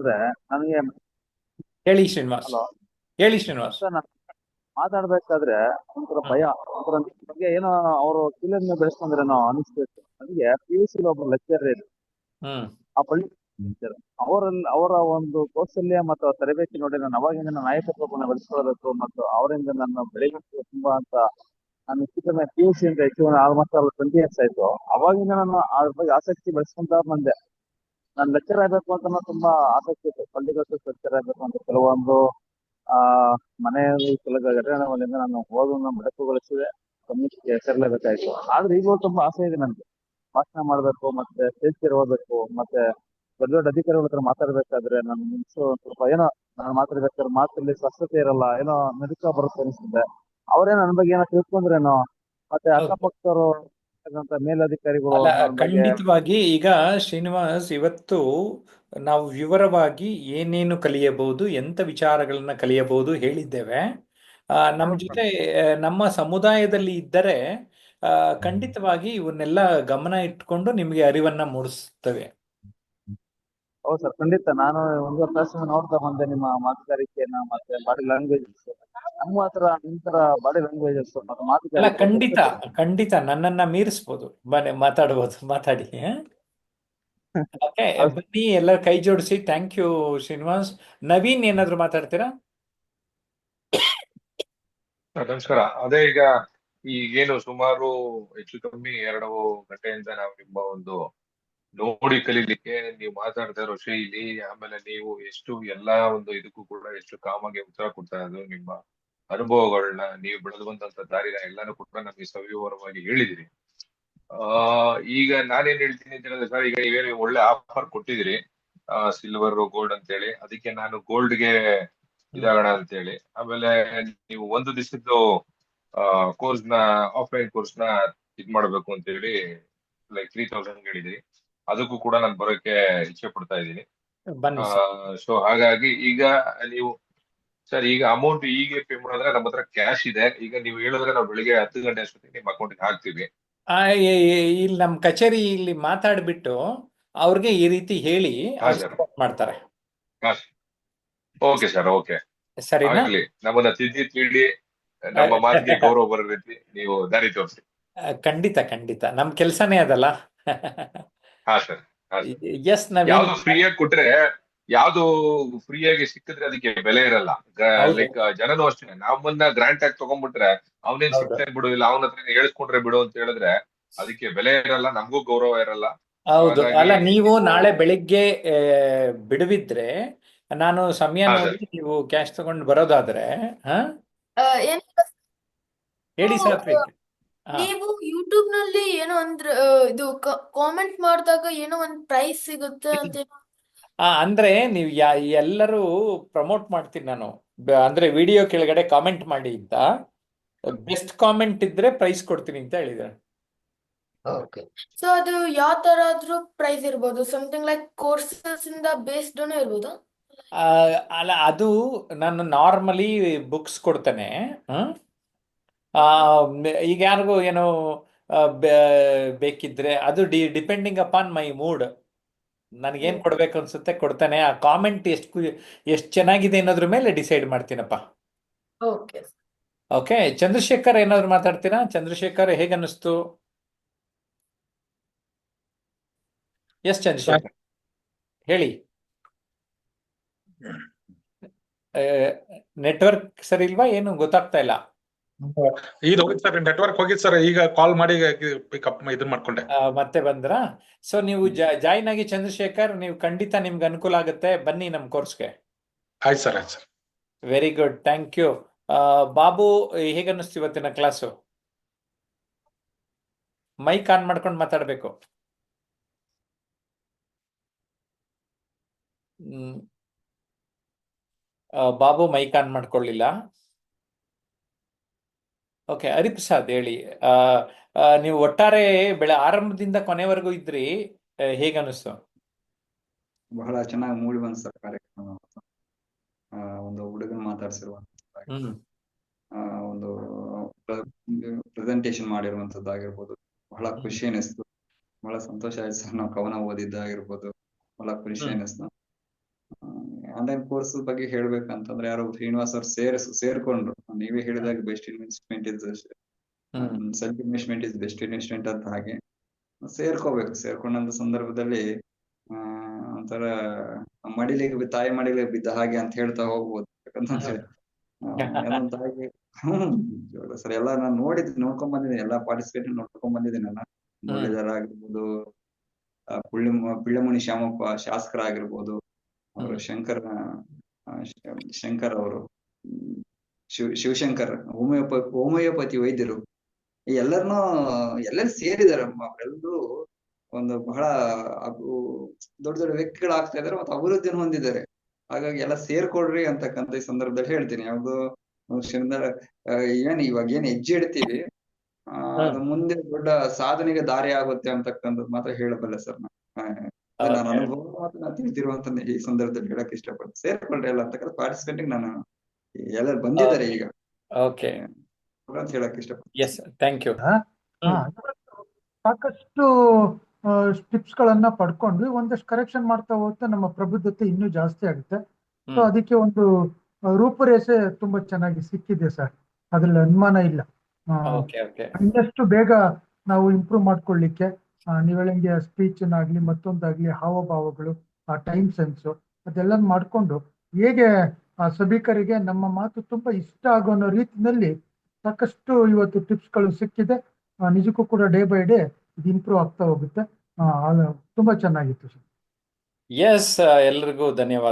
ಮಾತಾಡಿದ್ರೆ ನನಗೆ. ಹೇಳಿ ಶ್ರೀನಿವಾಸ್. ಹಲೋ ಹೇಳಿ ಶ್ರೀನಿವಾಸ್. ಸರ್, ನಾನು ಮಾತಾಡ್ಬೇಕಾದ್ರೆ ಒಂಥರ ಹ್ಮ್ ಭಯ, ಒಂಥರ ನಿಮ್ ಬಗ್ಗೆ ಏನೋ ಅವರು ಫೀಲಿಂಗ್ ಬೆಳೆಸ್ಕೊಂಡ್ರೇನೋ ಅನಿಸ್ತಿತ್ತು ನನಗೆ. PUC ಒಬ್ರು ಲೆಕ್ಚರ್ ಇದ್ರು, ಹ್ಮ್ ಆ ಪಳ್ಳಿ teacher. ಅವರ ಒಂದು ಕೌಶಲ್ಯ ಮತ್ತು ಅವ್ರ ತರಬೇತಿ ನೋಡಿ ನಾನು ಅವಾಗಿಂದ ನನ್ನ ನಾಯಕತ್ವವನ್ನು ಬೆಳೆಸ್ಕೊಳ್ಬೇಕು ಮತ್ತು ಅವರಿಂದ ನನ್ನ ಬೆಳಿಬೇಕು ತುಂಬಾ ಅಂತ ನಾನು ಹೆಚ್ಚು PUC ಅಂತ ಹೆಚ್ಚು ಆಲ್ಮೋಸ್ಟ್ 20 years ಆಯ್ತು. ಅವಾಗಿಂದ ನಾನು ಅದ್ರ ಬಗ್ಗೆ ಆಸಕ್ತಿ ಬೆಳೆಸ್ಕೊಂತ ಬಂದೆ. ನಾನು ಲೆಕ್ಚರ್ ಆಗಬೇಕು ಅಂತ ತುಂಬಾ ಆಸಕ್ತಿ ಇತ್ತು. ಪೊಲಿಟಿಕಲ್ ಲೆಕ್ಚರ್ ಆಗಬೇಕು ಅಂತ ಕೆಲವೊಂದು ಆ ಮನೆಯಲ್ಲಿ ಕೆಲ ಘಟನೆಗಳಿಂದ ನಾನು ಓದನ್ನು ಮೊಟಕುಗೊಳಿಸಿದೆ. ಕಮ್ಯುನಿಟಿಗೆ ಸೇರಲೇಬೇಕಾಯ್ತು. ಆದ್ರೆ ಈಗಲೂ ತುಂಬಾ ಆಸೆ ಇದೆ ನನಗೆ. ಭಾಷಣ ಮಾಡಬೇಕು, ಮತ್ತೆ ಸ್ಟೇಜ್ ಫಿಯರ್ ಹೋಗ್ಬೇಕು, ಮತ್ತೆ ದೊಡ್ಡ ದೊಡ್ಡ ಅಧಿಕಾರಿಗಳ ಹತ್ರ ಮಾತಾಡ್ಬೇಕಾದ್ರೆ ನನ್ನ ಮನಸ್ಸು ಸ್ವಲ್ಪ ಏನೋ, ನಾನು ಮಾತಾಡ್ಬೇಕಾದ್ರೆ ಮಾತಲ್ಲಿ ಸ್ಪಷ್ಟತೆ ಇರಲ್ಲ, ಏನೋ ನಡುಕ ಬರುತ್ತೆ ಅನಿಸುತ್ತೆ. ಅವರೇ ನನ್ನ ಬಗ್ಗೆ ಏನೋ ತಿಳ್ಕೊಂಡ್ರೇನೋ, ಮತ್ತೆ ಹೌದು. ಅಕ್ಕಪಕ್ಕದವರು ಮೇಲಧಿಕಾರಿಗಳು ಅಲ್ಲ, ನನ್ನ ಬಗ್ಗೆ. ಖಂಡಿತವಾಗಿ ಈಗ ಶ್ರೀನಿವಾಸ್, ಇವತ್ತು ನಾವು ವಿವರವಾಗಿ ಏನೇನು ಕಲಿಯಬಹುದು, ಎಂಥ ವಿಚಾರಗಳನ್ನ ಕಲಿಯಬಹುದು ಹೇಳಿದ್ದೇವೆ. ನಮ್ಮ ಜೊತೆ ನಮ್ಮ ಸಮುದಾಯದಲ್ಲಿ ಇದ್ದರೆ ಖಂಡಿತವಾಗಿ ಇವನ್ನೆಲ್ಲ ಗಮನ ಇಟ್ಕೊಂಡು ನಿಮಗೆ ಅರಿವನ್ನ ಮೂಡಿಸ್ತವೆ. ಹೌದು ಸರ್, ಖಂಡಿತ. ನಾನು ಒಂದು ವರ್ಷ ನೋಡ್ತಾ ಬಂದೆ ನಿಮ್ಮ ಮಾತುಗಾರಿಕೆಯನ್ನ, ಮತ್ತೆ ಬಾಡಿ ಲ್ಯಾಂಗ್ವೇಜಸ್. ನಮ್ಮ ಹತ್ರ ನಿಮ್ ತರ ಬಾಡಿ ಲ್ಯಾಂಗ್ವೇಜಸ್ ಮತ್ತೆ ಅಲ್ಲ, ಮಾತುಗಾರಿಕೆ ಖಂಡಿತ ಖಂಡಿತ ನನ್ನನ್ನ ಮೀರಿಸ್ಬೋದು, ಬನ್ನಿ ಮಾತಾಡ್ಬೋದು, ಮಾತಾಡಿ. ಓಕೆ, ಅದು ಬನ್ನಿ ಎಲ್ಲರೂ ಕೈ ಜೋಡಿಸಿ. Thank you Srinivas. ನವೀನ್, ಏನಾದ್ರು ಮಾತಾಡ್ತೀರಾ? ನಮಸ್ಕಾರ. ಅದೇ ಈಗೇನು ಸುಮಾರು ಹೆಚ್ಚು ಕಮ್ಮಿ 2 ಗಂಟೆಯಿಂದ ನಾವು ನಿಮ್ಮ ಒಂದು ನೋಡಿ ಕಲೀಲಿಕ್ಕೆ, ನೀವು ಮಾತಾಡ್ತಾ ಇರೋ ಶೈಲಿ, ಆಮೇಲೆ ನೀವು ಎಷ್ಟು ಎಲ್ಲಾ ಒಂದು ಇದಕ್ಕೂ ಕೂಡ ಎಷ್ಟು ಕಾಮಾಗಿ ಉತ್ತರ ಕೊಡ್ತಾ ಇರೋದು, ನಿಮ್ಮ ಅನುಭವಗಳನ್ನ, ನೀವು ಬೆಳೆದು ಬಂದಂತ ದಾರಿನ ಎಲ್ಲಾನು ಕೂಡ ನಮಗೆ ಸವಿವರವಾಗಿ ಹೇಳಿದಿರಿ. ಈಗ ನಾನೇನ್ ಹೇಳ್ತೀನಿ ಅಂತ ಹೇಳಿದ್ರೆ ಸರ್, ಈಗ ನೀವೇನು ಒಳ್ಳೆ ಆಫರ್ ಕೊಟ್ಟಿದ್ದೀರಿ, ಸಿಲ್ವರ್ ಗೋಲ್ಡ್ ಅಂತ ಹೇಳಿ. ಅದಕ್ಕೆ ನಾನು ಗೋಲ್ಡ್ಗೆ ಇದಾಗೋಣ ಅಂತ ಹೇಳಿ. ಆಮೇಲೆ ನೀವು ಒಂದು ದಿವಸದ್ದು ಕೋರ್ಸ್ ನ, ಆಫ್ಲೈನ್ ಕೋರ್ಸ್ ನ ಇದ್ ಮಾಡ್ಬೇಕು ಅಂತ ಹೇಳಿ ಲೈಕ್ 3000 ಹೇಳಿದ್ರಿ. ಅದಕ್ಕೂ ಕೂಡ ನಾನು ಬರೋಕೆ ಇಚ್ಛೆ ಪಡ್ತಾ ಇದ್ದೀನಿ. ಬನ್ನಿ ಸರ್. ಸೊ ಹಾಗಾಗಿ ಈಗ ನೀವು ಸರ್, ಈಗ ಅಮೌಂಟ್ ಈಗ ಪೇ ಮಾಡಿದ್ರೆ ನಮ್ಮ ಹತ್ರ ಕ್ಯಾಶ್ ಇದೆ. ಈಗ ನೀವು ಹೇಳಿದ್ರೆ ನಾವು ಬೆಳಿಗ್ಗೆ 10 ಗಂಟೆ ಅಷ್ಟೊತ್ತಿಗೆ ನಿಮ್ಮ ಅಕೌಂಟ್ಗೆ ಹಾಕ್ತೀವಿ. ಇಲ್ಲಿ ನಮ್ಮ ಕಚೇರಿ ಇಲ್ಲಿ ಮಾತಾಡ್ಬಿಟ್ಟು ಅವ್ರಿಗೆ ಈ ರೀತಿ ಹೇಳಿ ಹಾ ಅವ್ರು ಸರ್. ಸಪೋರ್ಟ್ ಮಾಡ್ತಾರೆ. ಹಾ, ಓಕೆ ಸರ್, ಓಕೆ. ಸರಿನಾ? ಆಗ್ಲಿ. ನಮ್ಮನ್ನ ತಿದ್ದಿ ತಿಳಿ ನಮ್ಮ ಮಾತಿಗೆ ಗೌರವ ಬರೋ ರೀತಿ ನೀವು ದಾರಿ ತೋರಿಸಿ. ಖಂಡಿತ ಖಂಡಿತ, ನಮ್ ಕೆಲ್ಸನೇ ಅದಲ್ಲ. ಹಾ ಸರ್. ಹಾ ಸರ್. ಎಸ್ ನವೀನ್. ಯಾವ್ದು ಫ್ರೀಯಾಗಿ ಕೊಟ್ರೆ, ಯಾವ್ದು ಫ್ರೀಯಾಗಿ ಸಿಕ್ಕಿದ್ರೆ ಅದಕ್ಕೆ ಬೆಲೆ ಇರಲ್ಲ. ಹೌದು ಲೈಕ್ ಜನನು ಅಷ್ಟೇ, ನಮ್ಮನ್ನ ಗ್ರಾಂಟ್ ಆಗಿ ತಗೊಂಡ್ಬಿಟ್ರೆ ಅವನೇನ್ ಹೌದು ಸಿಗ್ತಾನೆ ಬಿಡು, ಇಲ್ಲ ಅವನ ಹತ್ರ ಹೇಳಿಸ್ಕೊಂಡ್ರೆ ಬಿಡು ಅಂತ ಹೇಳಿದ್ರೆ ಅದಕ್ಕೆ ಬೆಲೆ ಇರಲ್ಲ, ನಮಗೂ ಗೌರವ ಇರಲ್ಲ. ಹೌದು. ಹಾಗಾಗಿ ಅಲ್ಲ, ನೀವು ನೀವು. ನಾಳೆ ಬೆಳಿಗ್ಗೆ ಬಿಡುವಿದ್ರೆ ನಾನು ಸಮಯ ಹಾ ನೋಡಿ ಸರ್. ನೀವು ಕ್ಯಾಶ್ ತಗೊಂಡು ಬರೋದಾದ್ರೆ, ಹಾ ಏನಿಲ್ಲ ಹೇಳಿ sir, ಸಾತ್ವಿಕ್. ಹಾ, ನೀವು ಯೂಟ್ಯೂಬ್ ನಲ್ಲಿ ಏನೋ ಅಂದ್ರೆ ಇದು ಕಾಮೆಂಟ್ ಮಾಡಿದಾಗ ಏನೋ ಒಂದ್ ಪ್ರೈಸ್ ಸಿಗುತ್ತೆ ಅಂತ ಅಂದ್ರೆ ನೀವು ಎಲ್ಲರೂ ಪ್ರಮೋಟ್ ಮಾಡ್ತೀನಿ ನಾನು. ಅಂದ್ರೆ ವಿಡಿಯೋ ಕೆಳಗಡೆ ಕಾಮೆಂಟ್ ಮಾಡಿ ಅಂತ, ಬೆಸ್ಟ್ ಕಾಮೆಂಟ್ ಇದ್ರೆ ಪ್ರೈಸ್ ಕೊಡ್ತೀನಿ ಅಂತ ಹೇಳಿದ್ದಾರೆ. ಓಕೆ. ಸೊ ಅದು ಯಾವ ತರ ಆದ್ರೂ ಪ್ರೈಸ್ ಇರ್ಬೋದು, ಸಮಥಿಂಗ್ ಲೈಕ್ ಕೋರ್ಸಸ್ ಇಂದ ಬೇಸ್ಡ್ ಇರ್ಬೋದು. ಅಲ್ಲ, ಅದು ನಾನು ನಾರ್ಮಲಿ ಬುಕ್ಸ್ ಕೊಡ್ತೇನೆ. ಈಗ ಯಾರಿಗೂ ಏನೋ ಬೇಕಿದ್ರೆ ಅದು ಡಿಪೆಂಡಿಂಗ್ ಅಪಾನ್ ಮೈ ಮೂಡ್, ನನಗೇನು ಕೊಡ್ಬೇಕು ಅನ್ಸುತ್ತೆ ಕೊಡ್ತಾನೆ. ಆ ಕಾಮೆಂಟ್ ಎಷ್ಟು ಚೆನ್ನಾಗಿದೆ ಅನ್ನೋದ್ರ ಮೇಲೆ ಡಿಸೈಡ್ ಮಾಡ್ತೀನಪ್ಪ. ಓಕೆ. ಓಕೆ, ಚಂದ್ರಶೇಖರ್ ಏನಾದ್ರು ಮಾತಾಡ್ತೀರಾ? ಚಂದ್ರಶೇಖರ್, ಹೇಗನ್ನಿಸ್ತು? ಎಸ್ ಚಂದ್ರಶೇಖರ್, ಹೇಳಿ. ನೆಟ್ವರ್ಕ್ ಸರಿ ಇಲ್ವಾ, ಏನು ಗೊತ್ತಾಗ್ತಾ ಇಲ್ಲ. ಇದು ಹೋಗಿದ್ ಸರ್, ನೆಟ್ವರ್ಕ್ ಹೋಗಿದ್ ಸರ್. ಈಗ ಕಾಲ್ ಮಾಡಿ ಪಿಕಪ್ ಇದನ್ನ ಮಾಡ್ಕೊಂಡೆ. ಮತ್ತೆ ಬಂದ್ರಾ? ಸೊ ನೀವು ಜಾಯಿನ್ ಆಗಿ ಚಂದ್ರಶೇಖರ್, ನೀವು ಖಂಡಿತ ನಿಮ್ಗೆ ಅನುಕೂಲ ಆಗುತ್ತೆ. ಬನ್ನಿ ನಮ್ಮ ಕೋರ್ಸ್ಗೆ. ಆಯ್ತು ಸರ್, ಆಯ್ತು sir. Very good, thank you. Babu, ಹೇಗನ್ನಿಸ್ತು ಇವತ್ತಿನ ಕ್ಲಾಸು? ಮೈಕ್ ಆನ್ ಮಾಡ್ಕೊಂಡು ಮಾತಾಡಬೇಕು. ಬಾಬು ಮೈಕ್ ಆನ್ ಮಾಡ್ಕೊಳ್ಳಿಲ್ಲ. ಓಕೆ, ಹರಿಪ್ರಸಾದ್ ಹೇಳಿ. ನೀವು ಒಟ್ಟಾರೆ ಆರಂಭದಿಂದ ಕೊನೆವರೆಗೂ ಇದ್ರಿ, ಹೇಗನ್ನಿಸ್ತು? ಬಹಳ ಚೆನ್ನಾಗಿ ಮೂಡಿ ಬಂತು ಸರ್ ಕಾರ್ಯಕ್ರಮ. ಒಂದು ಹುಡುಗನ ಮಾತಾಡ್ಸಿರುವಂತ, ಒಂದು ಪ್ರೆಸೆಂಟೇಶನ್ ಮಾಡಿರುವಂತದ್ದಾಗಿರ್ಬೋದು, ಬಹಳ ಖುಷಿ ಅನಿಸ್ತು. ಬಹಳ ಸಂತೋಷ ಆಯ್ತು ಸರ್. ನಾವು ಕವನ ಓದಿದ್ದಾಗಿರ್ಬೋದು, ಬಹಳ ಖುಷಿ ಅನಿಸ್ತು. ಆನ್ಲೈನ್ ಕೋರ್ಸ್ ಬಗ್ಗೆ ಹೇಳ್ಬೇಕಂತಂದ್ರೆ ಯಾರೋ ಶ್ರೀನಿವಾಸ್ ಅವ್ರು ಸೇರ್ಕೊಂಡ್ರು. ನೀವೇ ಹೇಳಿದಾಗ best investment is self investment is best investment ಅಂತ ಹಾಗೆ ಸೇರ್ಕೋಬೇಕು. ಸೇರ್ಕೊಂಡಂತ ಸಂದರ್ಭದಲ್ಲಿ ಒಂಥರ ತಾಯಿ ಮಡಿಲಿಗೆ ಬಿದ್ದ ಹಾಗೆ ಅಂತ ಹೇಳ್ತಾ ಹೋಗ್ಬೋದು. ಯಾಕಂತಂದ್ರೆ ಅದೊಂದ್ ತಾಯಿಗೆ ಸರ್ ಎಲ್ಲ ನಾನು ನೋಡ್ಕೊಂಡ್ ಬಂದಿದ್ದೀನಿ, ಎಲ್ಲಾ ಪಾರ್ಟಿಸಿಪೇಟ್ ನೋಡ್ಕೊಂಡ್ ಬಂದಿದ್ದೀನಿ. ಮುರಳೀಧರ ಆಗಿರ್ಬೋದು, ಪಿಳ್ಳಮುನಿ ಶ್ಯಾಮಪ್ಪ ಶಾಸಕರಾಗಿರ್ಬೋದು, ಅವರು ಶಂಕರ್ ಅವರು, ಶಿವಶಂಕರ್ ಹೋಮಿಯೋಪತಿ ವೈದ್ಯರು, ಎಲ್ಲರೂ ಸೇರಿದಾರೆ. ಅವರೆಲ್ಲರೂ ಒಂದು ಬಹಳ ದೊಡ್ಡ ದೊಡ್ಡ ವ್ಯಕ್ತಿಗಳಾಗ್ತಾ ಇದಾರೆ ಮತ್ತು ಅಭಿವೃದ್ಧಿಯನ್ನು ಹೊಂದಿದ್ದಾರೆ. ಹಾಗಾಗಿ ಎಲ್ಲ ಸೇರ್ಕೊಡ್ರಿ ಅಂತಕ್ಕಂಥ ಈ ಸಂದರ್ಭದಲ್ಲಿ ಹೇಳ್ತೀನಿ. ಯಾವ್ದು ಇವಾಗ ಏನ್ ಹೆಜ್ಜೆ ಇಡ್ತೀವಿ ಅದು ಮುಂದೆ ದೊಡ್ಡ ಸಾಧನೆಗೆ ದಾರಿ ಆಗುತ್ತೆ ಅಂತಕ್ಕಂಥದ್ದು ಮಾತ್ರ ಹೇಳಬಲ್ಲೆ ಸರ್. ನಾನು ಅನುಭವ ಮಾತ್ರ ನಾನು ತಿಳಿದಿರುವಂತ ಈ ಸಂದರ್ಭದಲ್ಲಿ ಹೇಳಕ್ ಇಷ್ಟಪಡ್ತೀನಿ. ಸೇರ್ಕೊಳ್ರಿ ಎಲ್ಲ ಅಂತಕ್ಕಂಥ ಪಾರ್ಟಿಸಿಪೇಟಿಂಗ್ ನಾನು ಎಲ್ಲರೂ ಬಂದಿದ್ದಾರೆ ಈಗ ಓಕೆ, ಅಂತ ಹೇಳಕ್ ಇಷ್ಟಪಡ್ತೀನಿ. Yes, thank you. ಸಾಕಷ್ಟು ಟಿಪ್ಸ್ ಗಳನ್ನ ಪಡ್ಕೊಂಡ್ವಿ. ಒಂದಷ್ಟು ಕರೆಕ್ಷನ್ ಮಾಡ್ತಾ ಹೋಗ್ತಾ ನಮ್ಮ ಪ್ರಬುದ್ಧತೆ ಇನ್ನೂ ಜಾಸ್ತಿ ಆಗುತ್ತೆ. ಸೊ ಅದಕ್ಕೆ ಒಂದು ರೂಪುರೇಷೆ ತುಂಬಾ ಚೆನ್ನಾಗಿ ಸಿಕ್ಕಿದೆ ಸರ್, ಅದ್ರಲ್ಲಿ ಅನುಮಾನ ಇಲ್ಲ. ಓಕೆ ಓಕೆ ಇನ್ನಷ್ಟು ಬೇಗ ನಾವು ಇಂಪ್ರೂವ್ ಮಾಡ್ಕೊಳ್ಳಿಕ್ಕೆ ನೀವ್ ಹೇಳಂಗೆ ಸ್ಪೀಚ್ ಆಗ್ಲಿ ಮತ್ತೊಂದಾಗ್ಲಿ ಹಾವಭಾವಗಳು, ಆ ಟೈಮ್ ಸೆನ್ಸ್ ಅದೆಲ್ಲ ಮಾಡ್ಕೊಂಡು ಹೇಗೆ ಸಭಿಕರಿಗೆ ನಮ್ಮ ಮಾತು ತುಂಬಾ ಇಷ್ಟ ಆಗೋ ಅನ್ನೋ ರೀತಿಯಲ್ಲಿ ಸಾಕಷ್ಟು ಇವತ್ತು ಟಿಪ್ಸ್ಗಳು ಸಿಕ್ಕಿದೆ. ನಿಜಕ್ಕೂ ಕೂಡ ಡೇ ಬೈ ಡೇ ಇದು ಇಂಪ್ರೂವ್ ಆಗ್ತಾ ಹೋಗುತ್ತೆ. ತುಂಬಾ ಚೆನ್ನಾಗಿತ್ತು ಸರ್. ಎಸ್, ಎಲ್ರಿಗೂ ಧನ್ಯವಾದ.